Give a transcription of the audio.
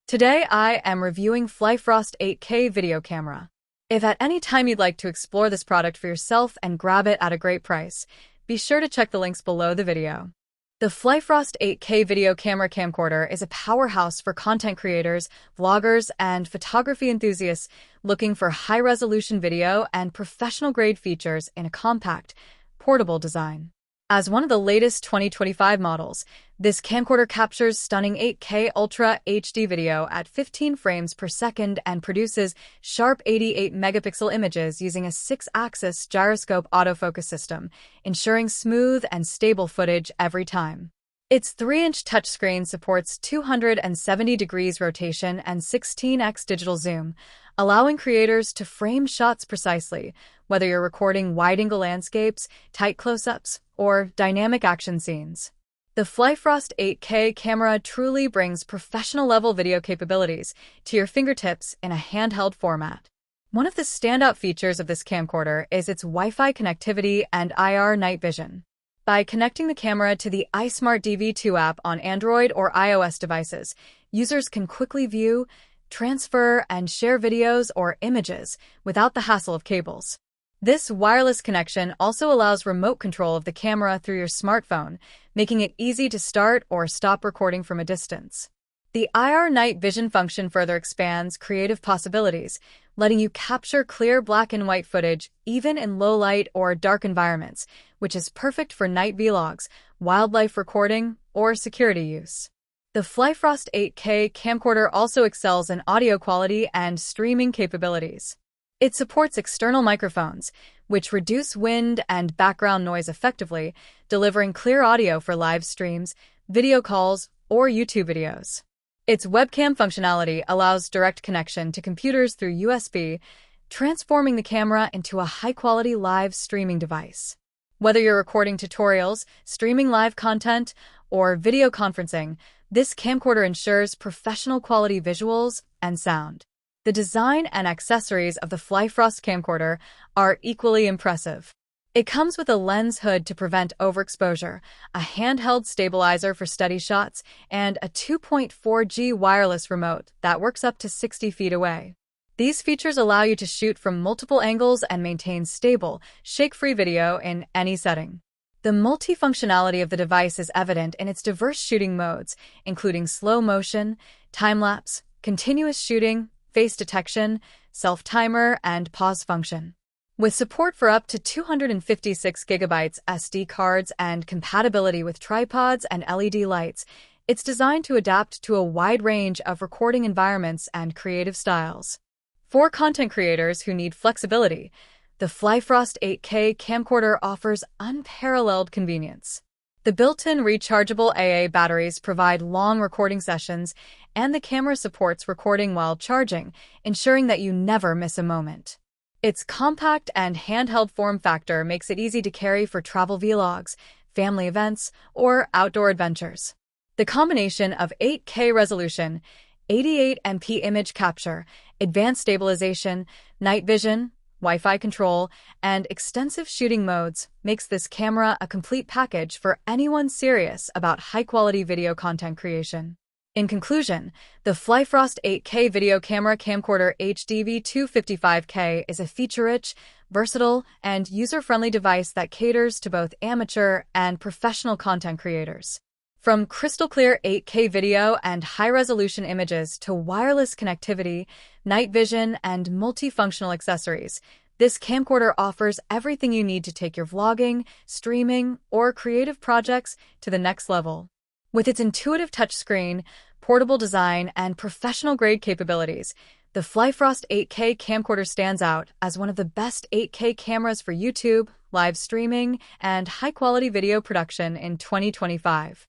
Today I am reviewing FlyFrost 8K video camera. If at any time you'd like to explore this product for yourself and grab it at a great price, be sure to check the links below the video. The FlyFrost 8K video camera camcorder is a powerhouse for content creators, vloggers, and photography enthusiasts looking for high-resolution video and professional-grade features in a compact, portable design. As one of the latest 2025 models, this camcorder captures stunning 8K Ultra HD video at 15 frames per second and produces sharp 88-megapixel images using a 6-axis gyroscope autofocus system, ensuring smooth and stable footage every time. Its 3-inch touchscreen supports 270 degrees rotation and 16x digital zoom, allowing creators to frame shots precisely, whether you're recording wide-angle landscapes, tight close-ups, or dynamic action scenes. The FlyFrost 8K camera truly brings professional-level video capabilities to your fingertips in a handheld format. One of the standout features of this camcorder is its Wi-Fi connectivity and IR night vision. By connecting the camera to the iSmart DV2 app on Android or iOS devices, users can quickly view, transfer, and share videos or images without the hassle of cables. This wireless connection also allows remote control of the camera through your smartphone, making it easy to start or stop recording from a distance. The IR night vision function further expands creative possibilities, letting you capture clear black and white footage even in low light or dark environments, which is perfect for night vlogs, wildlife recording, or security use. The FlyFrost 8K camcorder also excels in audio quality and streaming capabilities. It supports external microphones, which reduce wind and background noise effectively, delivering clear audio for live streams, video calls, or YouTube videos. Its webcam functionality allows direct connection to computers through USB, transforming the camera into a high-quality live streaming device. Whether you're recording tutorials, streaming live content, or video conferencing, this camcorder ensures professional-quality visuals and sound. The design and accessories of the FlyFrost camcorder are equally impressive. It comes with a lens hood to prevent overexposure, a handheld stabilizer for steady shots, and a 2.4G wireless remote that works up to 60 feet away. These features allow you to shoot from multiple angles and maintain stable, shake-free video in any setting. The multifunctionality of the device is evident in its diverse shooting modes, including slow motion, time-lapse, continuous shooting, face detection, self-timer, and pause function. With support for up to 256 GB SD cards and compatibility with tripods and LED lights, it's designed to adapt to a wide range of recording environments and creative styles. For content creators who need flexibility, the FlyFrost 8K camcorder offers unparalleled convenience. The built-in rechargeable AA batteries provide long recording sessions, and the camera supports recording while charging, ensuring that you never miss a moment. Its compact and handheld form factor makes it easy to carry for travel vlogs, family events, or outdoor adventures. The combination of 8K resolution, 88MP image capture, advanced stabilization, night vision, Wi-Fi control, and extensive shooting modes makes this camera a complete package for anyone serious about high-quality video content creation. In conclusion, the FlyFrost 8K video camera camcorder HDV255K is a feature-rich, versatile, and user-friendly device that caters to both amateur and professional content creators. From crystal-clear 8K video and high-resolution images to wireless connectivity, night vision, and multifunctional accessories, this camcorder offers everything you need to take your vlogging, streaming, or creative projects to the next level. With its intuitive touchscreen, portable design, and professional-grade capabilities, the FlyFrost 8K camcorder stands out as one of the best 8K cameras for YouTube, live streaming, and high-quality video production in 2025.